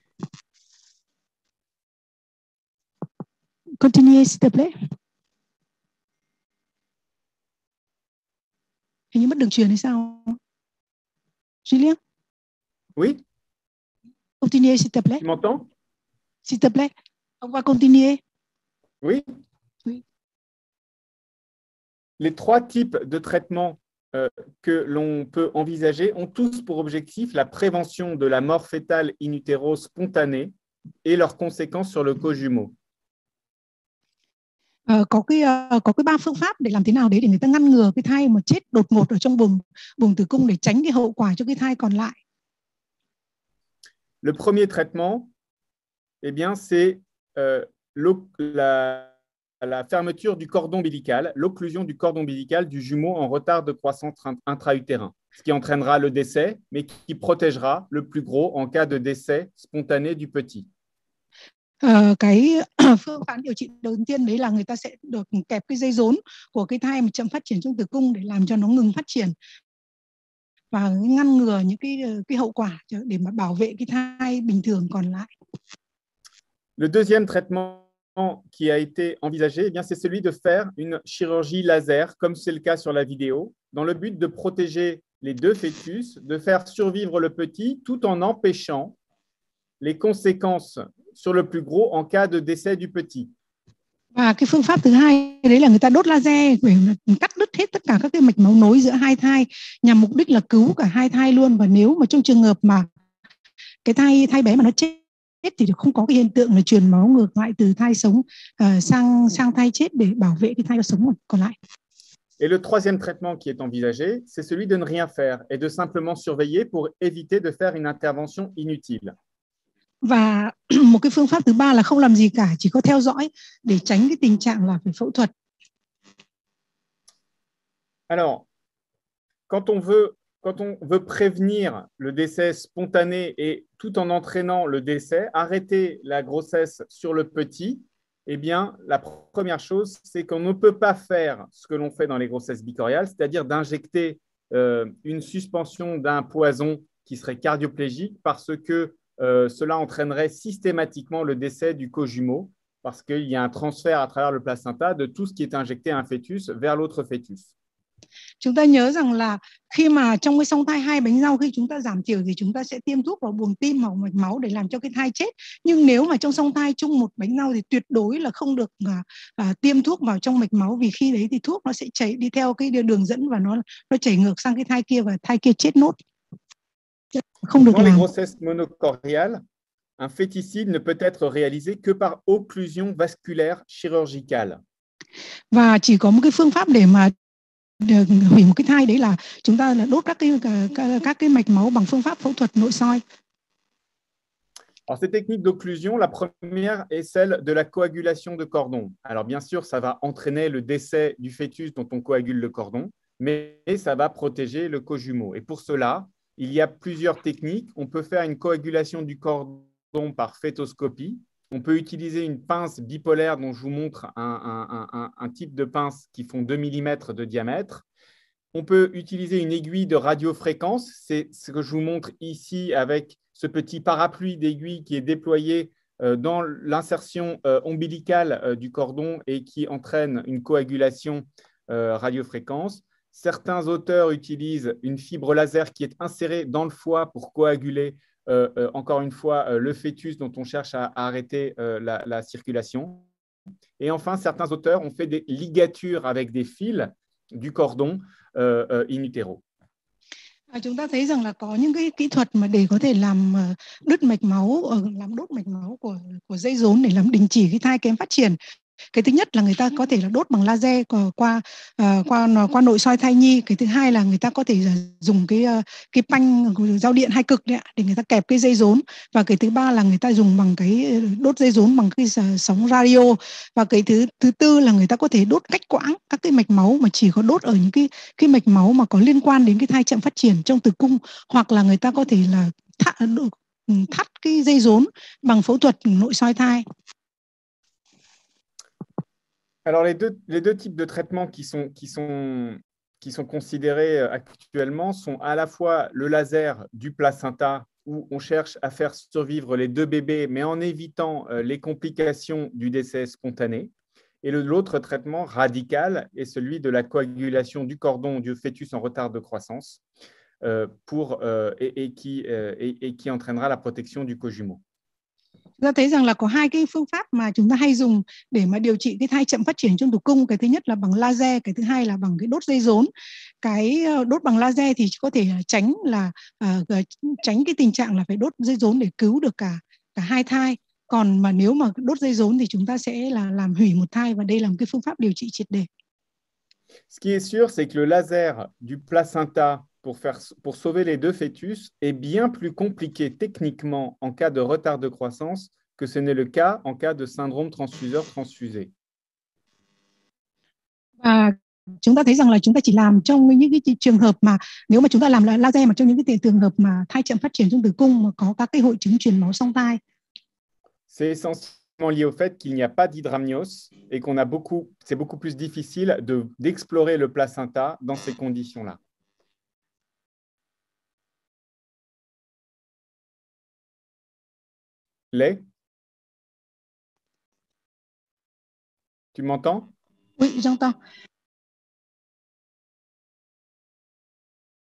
Continue, s'il te plaît. Hình như mất đường truyền hay sao? Julien? Oui? Continue, s'il te plaît. Tu m'entends? S'il te plaît. On va continuer. Oui? Oui. Les trois types de traitements que l'on peut envisager ont tous pour objectif la prévention de la mort fœtale in utero spontanée et leurs conséquences sur le co-jumeau. Có cái ba phương pháp để làm thế nào đấy để người ta ngăn ngừa cái thai mà chết đột ngột ở trong buồng tử cung để tránh cái hậu quả cho cái thai còn lại. Le premier traitement, eh bien, c'est la fermeture du cordon ombilical, l'occlusion du cordon ombilical du jumeau en retard de croissance intra-utérin, ce qui entraînera le décès, mais qui protégera le plus gros en cas de décès spontané du petit. Cái phương pháp điều trị đầu tiên đấy là người ta sẽ được kẹp cái dây rốn của cái thai mà chậm phát triển trong tử cung để làm cho nó ngừng phát triển và ngăn ngừa những cái hậu quả để mà bảo vệ cái thai bình thường còn lại. Le deuxième traitement qui a été envisagé, eh bien, c'est celui de faire une chirurgie laser, comme c'est le cas sur la vidéo, dans le but de protéger les deux fœtus, de faire survivre le petit, tout en empêchant les conséquences sur le plus gros en cas de décès du petit. Và cái phương pháp thứ hai đấy là người ta đốt laser để cắt đứt hết tất cả các cái mạch máu nối giữa hai thai nhằm mục đích là cứu cả hai thai luôn. Và nếu mà trong trường hợp mà cái thai bé mà nó chết thì không có cái hiện tượng là truyền máu ngược lại từ thai sống sang thai chết để bảo vệ cái thai sống còn lại. Et le troisième traitement qui est envisagé, c'est celui de ne rien faire et de simplement surveiller pour éviter de faire une intervention inutile. Và một cái phương pháp thứ ba là không làm gì cả, chỉ có theo dõi để tránh cái tình trạng là phải phẫu thuật. Alors, quand on veut prévenir le décès spontané et tout en entraînant le décès, arrêter la grossesse sur le petit, eh bien, la première chose, c'est qu'on ne peut pas faire ce que l'on fait dans les grossesses bicoriales, c'est-à-dire d'injecter une suspension d'un poison qui serait cardioplégique parce que cela entraînerait systématiquement le décès du co-jumeau parce qu'il y a un transfert à travers le placenta de tout ce qui est injecté à un fœtus vers l'autre fœtus. Chúng ta nhớ rằng là khi mà trong cái song thai hai bánh rau, khi chúng ta giảm thiểu thì chúng ta sẽ tiêm thuốc vào buồng tim hoặc mạch máu để làm cho cái thai chết. Nhưng nếu mà trong song thai chung một bánh rau thì tuyệt đối là không được tiêm thuốc vào trong mạch máu, vì khi đấy thì thuốc nó sẽ chảy đi theo cái đường dẫn và nó chảy ngược sang cái thai kia và thai kia chết nốt. Không được Dans làm. les grossesses monocoriales, un féticide ne peut être réalisé que par occlusion vasculaire chirurgicale. Và chỉ có một cái phương pháp để mà hủy một cái thai đấy là chúng ta là đốt các cái mạch máu bằng phương pháp phẫu thuật nội soi. Alors, ces techniques d'occlusion, la première est celle de la coagulation de cordon. Alors, bien sûr, ça va entraîner le décès du fœtus dont on coagule le cordon, mais ça va protéger le co-jumeau. Et pour cela, il y a plusieurs techniques. On peut faire une coagulation du cordon par fœtoscopie. On peut utiliser une pince bipolaire dont je vous montre un type de pince qui font 2 mm de diamètre. On peut utiliser une aiguille de radiofréquence. C'est ce que je vous montre ici avec ce petit parapluie d'aiguille qui est déployé dans l'insertion ombilicale du cordon et qui entraîne une coagulation radiofréquence. Certains auteurs utilisent une fibre laser qui est insérée dans le foie pour coaguler encore une fois le fœtus dont on cherche à arrêter la circulation. Et enfin, certains auteurs ont fait des ligatures avec des fils du cordon in utero. Chúng ta thấy rằng là có những cái kỹ thuật mà để có thể làm đứt mạch máu, làm đốt mạch máu của dây rốn để làm đình chỉ cái thai kém phát triển. Cái thứ nhất là người ta có thể là đốt bằng laser qua nội soi thai nhi. Cái thứ hai là người ta có thể dùng cái panh giao điện hai cực đấy, để người ta kẹp cái dây rốn. Và cái thứ ba là người ta dùng bằng cái đốt dây rốn bằng cái sóng radio. Và cái thứ tư là người ta có thể đốt cách quãng các cái mạch máu mà chỉ có đốt ở những cái mạch máu mà có liên quan đến cái thai chậm phát triển trong tử cung, hoặc là người ta có thể là thắt cái dây rốn bằng phẫu thuật nội soi thai. Alors, les deux types de traitements qui sont considérés actuellement sont à la fois le laser du placenta, où on cherche à faire survivre les deux bébés, mais en évitant les complications du décès spontané. Et l'autre traitement radical est celui de la coagulation du cordon du fœtus en retard de croissance qui entraînera la protection du co-jumeau. Chúng ta thấy rằng là có hai cái phương pháp mà chúng ta hay dùng để mà điều trị cái thai chậm phát triển trong tử cung. Cái thứ nhất là bằng laser, cái thứ hai là bằng cái đốt dây rốn. Cái đốt bằng laser thì có thể tránh cái tình trạng là phải đốt dây rốn để cứu được cả hai thai. Còn mà nếu mà đốt dây rốn thì chúng ta sẽ là làm hủy một thai, và đây là một cái phương pháp điều trị triệt để. Ce qui est sûr, c'est que le laser du placenta pour sauver les deux fœtus est bien plus compliqué techniquement en cas de retard de croissance que ce n'est le cas en cas de syndrome transfuseur-transfusé. Và chúng ta thấy rằng là chúng ta chỉ làm trong những cái trường hợp mà nếu mà chúng ta làm laser mà trong những cái trường hợp mà thai chậm phát triển trong tử cung mà có các cái hội chứng truyền máu song thai. C'est essentiel lié au fait qu'il n'y a pas d'hydramnios et c'est beaucoup plus difficile d'explorer le placenta dans ces conditions-là. Lê, tu m'entends? Oui, j'entends.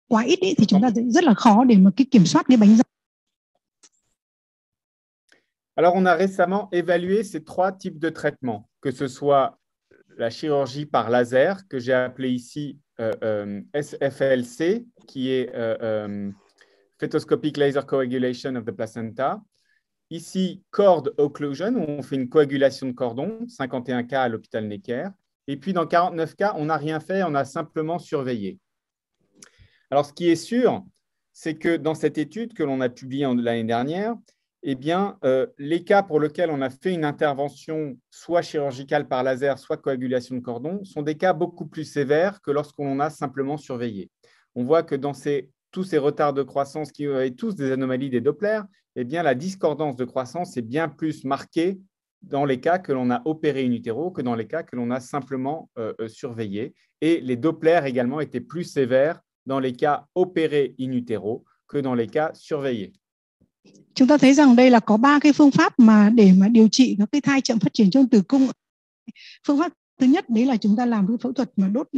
Quá ít ý, thì chúng ta rất là khó để mà kiểm soát cái bánh răng. Alors, on a récemment évalué ces 3 types de traitements, que ce soit la chirurgie par laser, que j'ai appelée ici SFLC, qui est Fetoscopic Laser Coagulation of the Placenta. Ici, cord occlusion, où on fait une coagulation de cordon, 51 cas à l'hôpital Necker. Et puis, dans 49 cas, on n'a rien fait, on a simplement surveillé. Alors, ce qui est sûr, c'est que dans cette étude que l'on a publiée l'année dernière, eh bien, les cas pour lesquels on a fait une intervention soit chirurgicale par laser, soit coagulation de cordon, sont des cas beaucoup plus sévères que lorsqu'on a simplement surveillé. On voit que dans tous ces retards de croissance qui avaient tous des anomalies des Doppler, eh bien, la discordance de croissance est bien plus marquée dans les cas que l'on a opéré in utero que dans les cas que l'on a simplement surveillé. Et les Doppler également étaient plus sévères dans les cas opérés in utero que dans les cas surveillés. Chúng ta thấy rằng đây là có 3 cái phương pháp mà để mà điều trị các cái thai chậm phát triển trong tử cung. Phương pháp thứ nhất đấy là chúng ta làm cái phẫu thuật mà đốt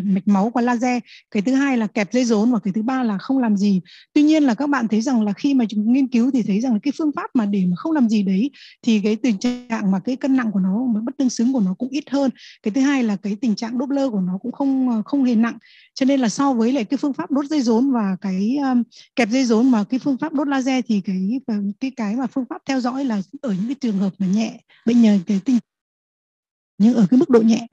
mạch máu qua laser. Cái thứ hai là kẹp dây rốn và cái thứ ba là không làm gì. Tuy nhiên là các bạn thấy rằng là khi mà chúng nghiên cứu thì thấy rằng là cái phương pháp mà để mà không làm gì đấy thì cái tình trạng mà cái cân nặng của nó, bất tương xứng của nó cũng ít hơn. Cái thứ hai là cái tình trạng Doppler của nó cũng không hề nặng. Cho nên là so với lại cái phương pháp đốt dây rốn và cái kẹp dây rốn mà cái phương pháp đốt laser thì cái mà phương pháp theo dõi là ở những cái trường hợp mà nhẹ, bệnh nhân cái tình nhưng ở cái mức độ nhẹ.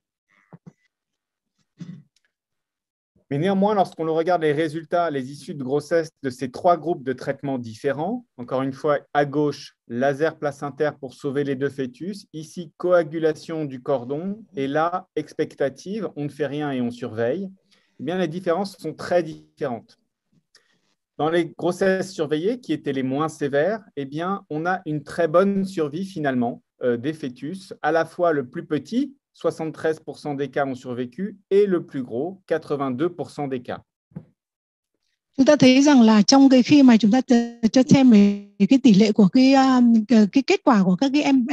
Mais néanmoins, lorsqu'on regarde les résultats, les issues de grossesse de ces 3 groupes de traitements différents, encore une fois, à gauche, laser placentaire pour sauver les 2 fœtus, ici, coagulation du cordon, et là, expectative, on ne fait rien et on surveille, eh bien, les différences sont très différentes. Dans les grossesses surveillées, qui étaient les moins sévères, eh bien, on a une très bonne survie finalement des fœtus, à la fois le plus petit, 73% des cas ont survécu, et le plus gros, 82% des cas. Chúng ta thấy rằng là trong cái khi mà chúng ta cho xem về cái tỷ lệ của cái kết quả của các cái em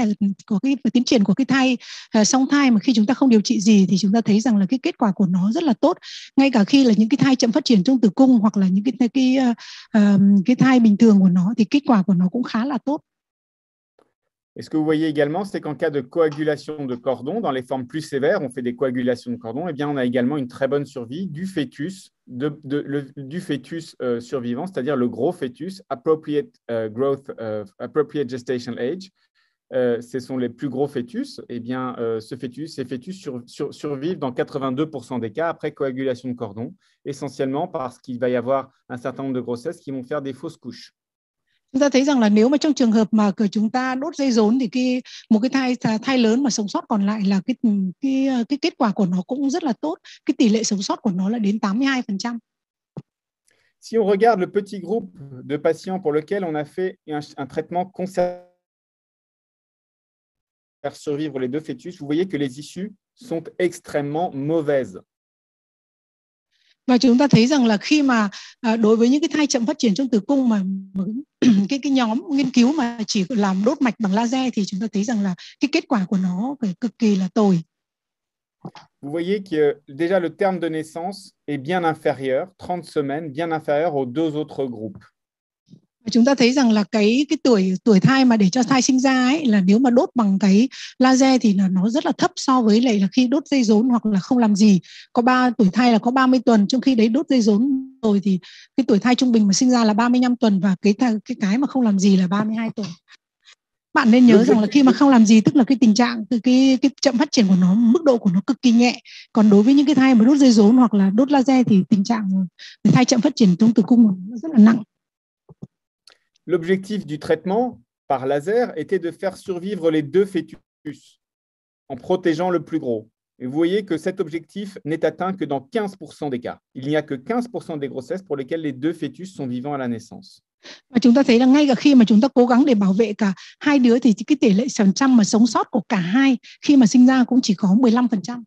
của cái tiến triển của cái thai song thai mà khi chúng ta không điều trị gì thì chúng ta thấy rằng là cái kết quả của nó rất là tốt, ngay cả khi là những cái thai chậm phát triển trong tử cung hoặc là những cái thai bình thường của nó thì kết quả của nó cũng khá là tốt. Et ce que vous voyez également, c'est qu'en cas de coagulation de cordon, dans les formes plus sévères, on fait des coagulations de cordon, eh bien, on a également une très bonne survie du fœtus, du fœtus survivant, c'est-à-dire le gros fœtus, appropriate appropriate gestational age. Ce sont les plus gros fœtus. Eh bien, ces fœtus survivent dans 82% des cas après coagulation de cordon, essentiellement parce qu'il va y avoir un certain nombre de grossesses qui vont faire des fausses couches. Chúng ta thấy rằng là nếu mà trong trường hợp mà chúng ta đốt dây rốn thì một cái thai lớn mà sống sót còn lại là cái kết quả của nó cũng rất là tốt, cái tỷ lệ sống sót của nó là đến 82%. Si on regarde le petit groupe de patients pour lequel on a fait un traitement conservateur pour faire survivre les 2 fœtus, vous voyez que les issues sont extrêmement mauvaises. Và chúng ta thấy rằng là khi mà đối với những cái thai chậm phát triển trong tử cung mà cái nhóm nghiên cứu mà chỉ làm đốt mạch bằng laser thì chúng ta thấy rằng là cái kết quả của nó phải cực kỳ là tồi. Vous voyez que déjà le terme de naissance est bien inférieur, 30 semaines, bien inférieur aux 2 autres groupes. Chúng ta thấy rằng là cái tuổi thai mà để cho thai sinh ra ấy là nếu mà đốt bằng cái laser thì là nó rất là thấp so với lại là khi đốt dây rốn hoặc là không làm gì. Tuổi thai là có 30 tuần, trong khi đấy đốt dây rốn rồi thì cái tuổi thai trung bình mà sinh ra là 35 tuần và cái mà không làm gì là 32 tuần. Bạn nên nhớ rằng là khi mà không làm gì tức là cái tình trạng cái chậm phát triển của nó, mức độ của nó cực kỳ nhẹ. Còn đối với những cái thai mà đốt dây rốn hoặc là đốt laser thì tình trạng thai chậm phát triển trong tử cung nó rất là nặng. L'objectif du traitement par laser était de faire survivre les 2 fœtus en protégeant le plus gros. Et vous voyez que cet objectif n'est atteint que dans 15% des cas. Il n'y a que 15% des grossesses pour lesquelles les 2 fœtus sont vivants à la naissance. Và chúng ta thấy là ngay cả khi mà chúng ta cố gắng để bảo vệ cả hai đứa thì cái tỷ lệ phần trăm mà sống sót của cả hai khi mà sinh ra cũng chỉ có 15%.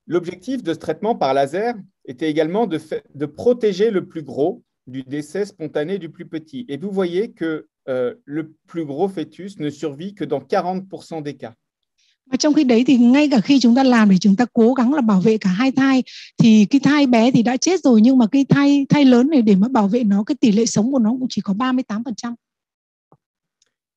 L'objectif de ce traitement par laser était également de protéger le plus gros du décès spontané du plus petit. Et vous voyez que le plus gros fœtus ne survit que dans 40% des cas. Và trong khi đấy thì ngay cả khi chúng ta làm để chúng ta cố gắng là bảo vệ cả hai thai thì cái thai bé thì đã chết rồi, nhưng mà cái thai lớn này để mà bảo vệ nó, cái tỷ lệ sống của nó cũng chỉ có 38%.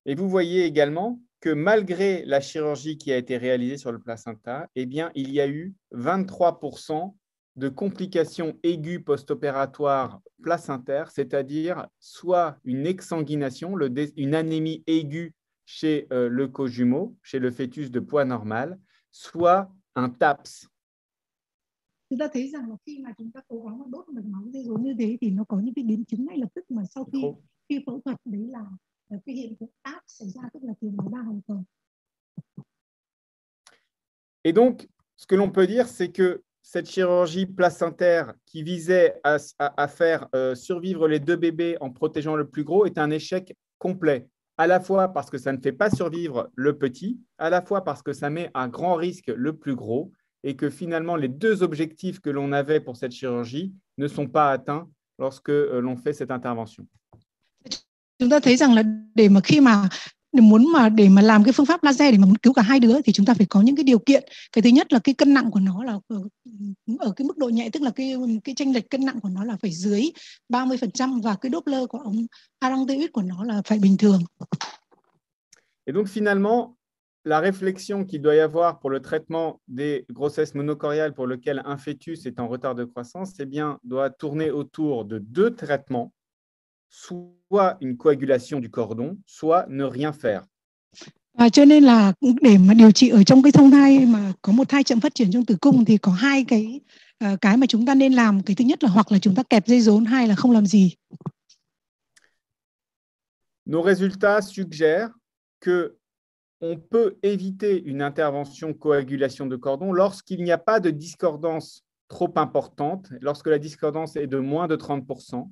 Et vous voyez également que malgré la chirurgie qui a été réalisée sur le placenta, eh bien, il y a eu 23% de complications aiguës post-opératoires placentaires, c'est-à-dire soit une exsanguination, une anémie aiguë chez le cojumeau, chez le fœtus de poids normal, soit un TAPS. Chúng ta thấy rằng là khi mà chúng ta cố gắng mà đốt mạch máu dây rốn như thế thì nó có những cái biến chứng ngay lập tức mà sau khi phẫu thuật, đấy là cái hiện tượng TAPS xảy ra, tức là thiếu máu đa hoàn toàn. Et donc, ce que l'on peut dire, c'est que cette chirurgie placentaire qui visait à faire survivre les deux bébés en protégeant le plus gros est un échec complet, à la fois parce que ça ne fait pas survivre le petit, à la fois parce que ça met à grand risque le plus gros, et que finalement, les deux objectifs que l'on avait pour cette chirurgie ne sont pas atteints lorsque l'on fait cette intervention. Chúng ta thấy rằng là để mà làm cái phương pháp laser để mà muốn cứu cả hai đứa thì chúng ta phải có những cái điều kiện. Cái thứ nhất là cái cân nặng của nó là ở cái mức độ nhẹ, tức là cái chênh lệch cân nặng của nó là phải dưới 30% và cái Doppler của ống paranthroid của nó là phải bình thường. Et donc finalement, la réflexion qu'il doit y avoir pour le traitement des grossesses monochoriales pour lequel un fœtus est en retard de croissance, eh bien, doit tourner autour de deux traitements, soit une coagulation du cordon, soit ne rien faire. Và cho nên là để mà điều trị ở trong cái thông thai mà có một thai chậm phát triển trong tử cung thì có hai cái mà chúng ta nên làm. Cái thứ nhất là hoặc là chúng ta kẹp dây rốn, hai là không làm gì. Nos résultats suggèrent que on peut éviter une intervention coagulation de cordon lorsqu'il n'y a pas de discordance trop importante, lorsque la discordance est de moins de 30%,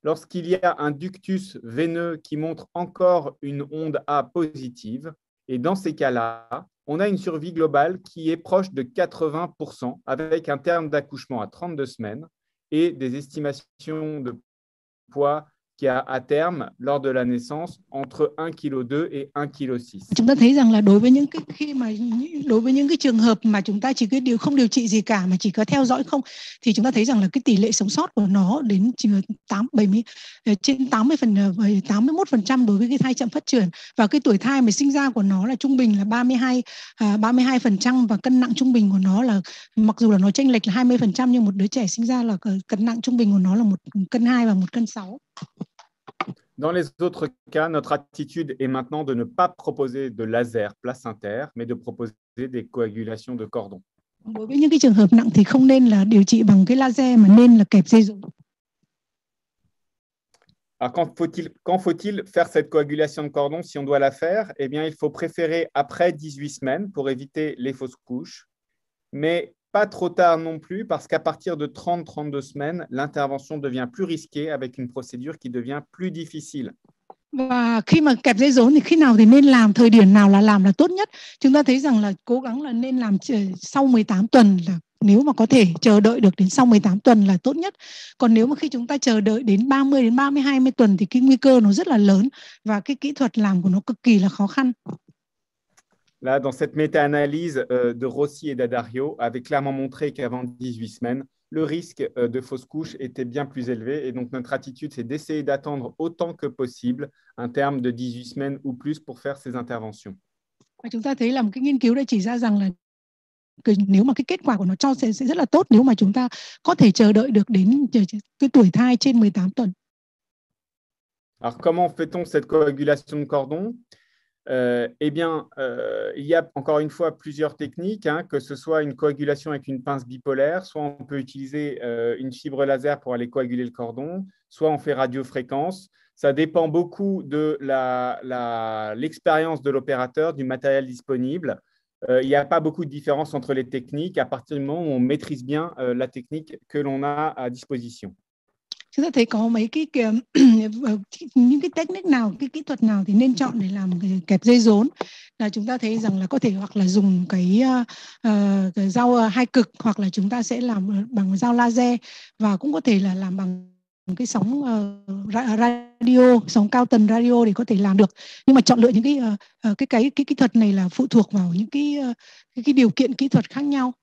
lorsqu'il y a un ductus veineux qui montre encore une onde A positive. Et dans ces cas-là, on a une survie globale qui est proche de 80%, avec un terme d'accouchement à 32 semaines et des estimations de poids qui a à terme, lors de la naissance, entre 1,2 kg et 1,6 kg. Chúng ta thấy rằng là đối với những cái trường hợp mà chúng ta chỉ không điều trị gì cả mà chỉ có theo dõi không, thì chúng ta thấy rằng là cái tỷ lệ sống sót của nó đến trên 81% đối với cái thai chậm phát triển, và cái tuổi thai mà sinh ra của nó là trung bình là 32% và cân nặng trung bình của nó là, mặc dù là nó chênh lệch là 20%, nhưng một đứa trẻ sinh ra là cân nặng trung bình của nó là 1,2 cân và 1,6 cân. Dans les autres cas, notre attitude est maintenant de ne pas proposer de laser placentaire, mais de proposer des coagulations de cordon. Đối với những cái trường hợp nặng thì không nên là điều trị bằng cái laser mà nên là kẹp dây rốn. Alors, quand faut-il faire cette coagulation de cordon si on doit la faire? Eh bien, il faut préférer après 18 semaines pour éviter les fausses couches, mais pas trop tard non plus, parce qu'à partir de 30-32 semaines, l'intervention devient plus risquée avec une procédure qui devient plus difficile. Và khi mà kẹp dây rốn thì khi nào thì nên làm, thời điểm nào là làm là tốt nhất? Chúng ta thấy rằng là cố gắng là nên làm sau 18 tuần, là nếu mà có thể chờ đợi được đến sau 18 tuần là tốt nhất. Còn nếu mà khi chúng ta chờ đợi đến 30 đến 20 tuần thì cái nguy cơ nó rất là lớn và cái kỹ thuật làm của nó cực kỳ là khó khăn. Là, dans cette méta-analyse de Rossi et d'Addario, avait clairement montré qu'avant 18 semaines, le risque de fausse couche était bien plus élevé. Et donc, notre attitude, c'est d'essayer d'attendre autant que possible un terme de 18 semaines ou plus pour faire ces interventions. Và chúng ta thấy là một cái nghiên cứu đã chỉ ra rằng là nếu mà cái kết quả của nó sẽ rất là tốt nếu mà chúng ta có thể chờ đợi được đến cái tuổi thai trên 18 tuần. Alors, comment fait-on cette coagulation de cordon? Eh bien, il y a encore une fois plusieurs techniques, que ce soit une coagulation avec une pince bipolaire, soit on peut utiliser une fibre laser pour aller coaguler le cordon, soit on fait radiofréquence. Ça dépend beaucoup de l'expérience de l'opérateur, du matériel disponible. Il n'y a pas beaucoup de différence entre les techniques à partir du moment où on maîtrise bien la technique que l'on a à disposition. Chúng ta thấy có mấy cái những cái technique nào, cái kỹ thuật nào thì nên chọn để làm kẹp dây rốn, là chúng ta thấy rằng là có thể hoặc là dùng cái dao hai cực, hoặc là chúng ta sẽ làm bằng dao laser, và cũng có thể là làm bằng cái sóng radio, sóng cao tần radio để có thể làm được. Nhưng mà chọn lựa những cái kỹ thuật này là phụ thuộc vào những cái điều kiện kỹ thuật khác nhau.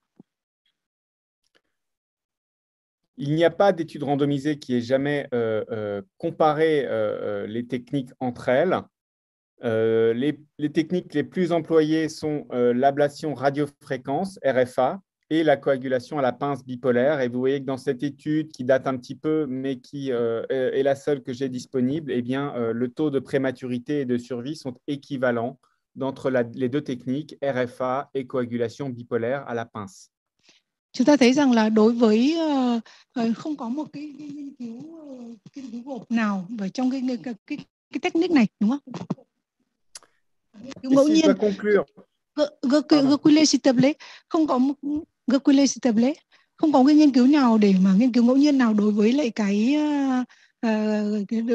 Il n'y a pas d'étude randomisée qui ait jamais comparé les techniques entre elles. Les techniques les plus employées sont l'ablation radiofréquence, RFA, et la coagulation à la pince bipolaire. Et vous voyez que dans cette étude qui date un petit peu, mais qui est la seule que j'ai disponible, eh bien, le taux de prématurité et de survie sont équivalents entre les deux techniques, RFA et coagulation bipolaire à la pince. Chúng ta thấy rằng là đối với không có một cái nghiên cứu gộp nào ở trong cái technique này, đúng không? Ngẫu nhiên. Không có cái nghiên cứu nào để mà nghiên cứu ngẫu nhiên nào đối với lại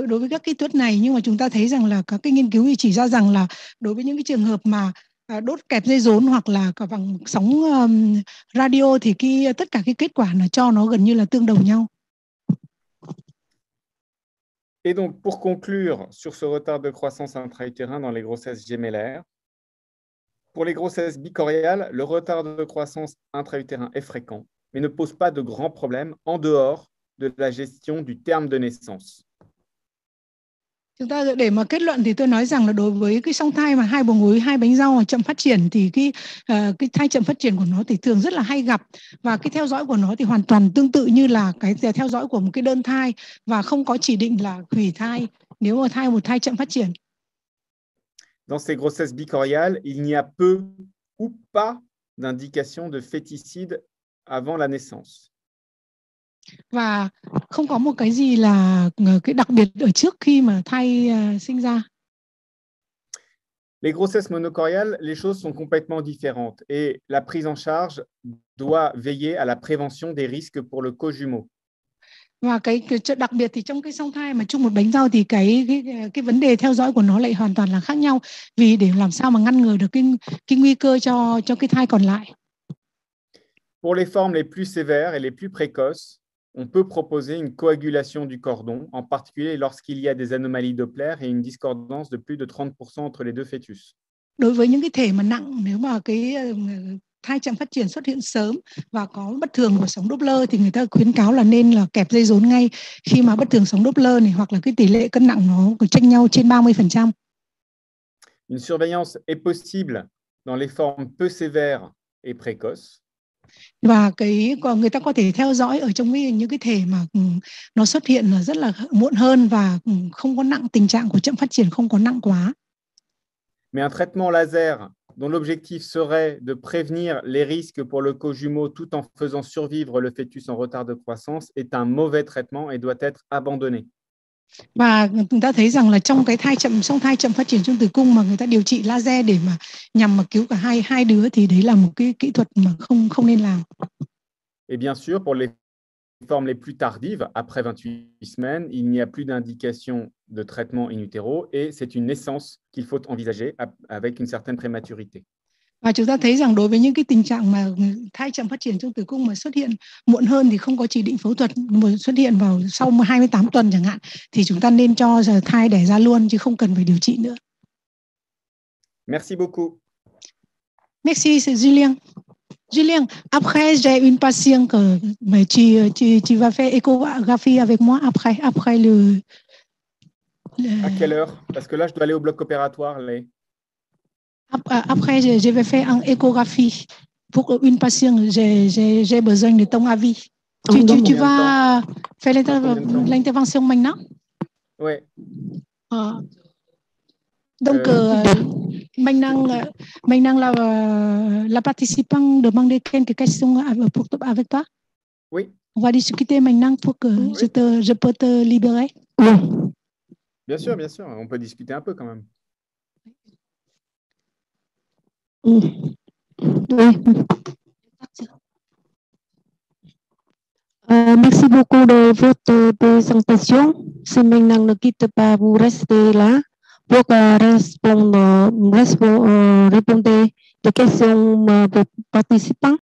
đối với các kỹ thuật này, nhưng mà chúng ta thấy rằng là các cái nghiên cứu thì chỉ ra rằng là đối với những cái trường hợp mà đốt kẹp dây rốn hoặc là cả bằng sóng radio thì tất cả cái kết quả là cho nó gần như là tương đồng nhau. Et donc, pour conclure sur ce retard de croissance intra-utérin dans les grossesses gémellaires, pour les grossesses bicoriales, le retard de croissance intra-utérin est fréquent, mais ne pose pas de grands problèmes en dehors de la gestion du terme de naissance. Chúng ta để mà kết luận thì tôi nói rằng là đối với cái song thai mà hai bầu gối, hai bánh rau mà chậm phát triển thì cái thai chậm phát triển của nó thì thường rất là hay gặp, và cái theo dõi của nó thì hoàn toàn tương tự như là cái theo dõi của một cái đơn thai, và không có chỉ định là hủy thai nếu mà một thai chậm phát triển. Dans ces grossesses bicoriales, il n'y a peu ou pas d'indication de féticide avant la naissance. Và không có một cái gì là cái đặc biệt ở trước khi mà thai sinh ra. Les grossesses monocoriales, les choses sont complètement différentes et la prise en charge doit veiller à la prévention des risques pour le co-jumeau. Và cái đặc biệt thì trong cái song thai mà chung một bánh rau thì cái vấn đề theo dõi của nó lại hoàn toàn là khác nhau, vì để làm sao mà ngăn ngừa được cái nguy cơ cho cái thai còn lại. Pour les formes les plus sévères et les plus précoces, on peut proposer une coagulation du cordon, en particulier lorsqu'il y a des anomalies Doppler et une discordance de plus de 30% entre les deux fœtus. Đối với những cái thể mà nặng, nếu mà cái thai chậm phát triển xuất hiện sớm và có bất thường của sóng Doppler thì người ta khuyến cáo là nên là kẹp dây rốn ngay khi mà bất thường sóng Doppler này, hoặc là cái tỷ lệ cân nặng nó chênh nhau trên 30%. Une surveillance est possible dans les formes peu sévères et précoces. Và người ta có thể theo dõi ở trong những cái thể mà nó xuất hiện là rất là muộn hơn và không có nặng, tình trạng của chậm phát triển không có nặng quá. Mais un traitement laser dont l'objectif serait de prévenir les risques pour le co-jumeau tout en faisant survivre le fœtus en retard de croissance est un mauvais traitement et doit être abandonné. Và chúng ta thấy rằng là trong cái song thai chậm phát triển trong tử cung mà người ta điều trị laser để mà nhằm cứu cả hai đứa thì đấy là một cái kỹ thuật mà không nên làm. Et bien sûr, pour les formes les plus tardives, après 28 semaines, il n'y a plus d'indication de traitement in utero et c'est une naissance qu'il faut envisager avec une certaine prématurité. Và chúng ta thấy rằng đối với những cái tình trạng mà thai chậm phát triển trong tử cung mà xuất hiện muộn hơn thì không có chỉ định phẫu thuật, mà xuất hiện vào sau 28 tuần chẳng hạn, thì chúng ta nên cho thai đẻ ra luôn chứ không cần phải điều trị nữa. Merci beaucoup. Merci, c'est Julien. Julien, après j'ai une patiente mais tu vas faire échographie avec moi après le... À quelle heure? Parce que là, je dois aller au bloc opératoire. Après, je vais faire une échographie pour une patiente. J'ai besoin de ton avis. Tu vas faire l'intervention maintenant? Oui. Donc, maintenant la participante demande quelques questions avec toi. Oui. On va discuter maintenant pour que je peux te libérer. Bien sûr, on peut discuter un peu quand même. Merci beaucoup de votre présentation. Si maintenant ne quitte pas, vous restez là pour répondre des questions des participants.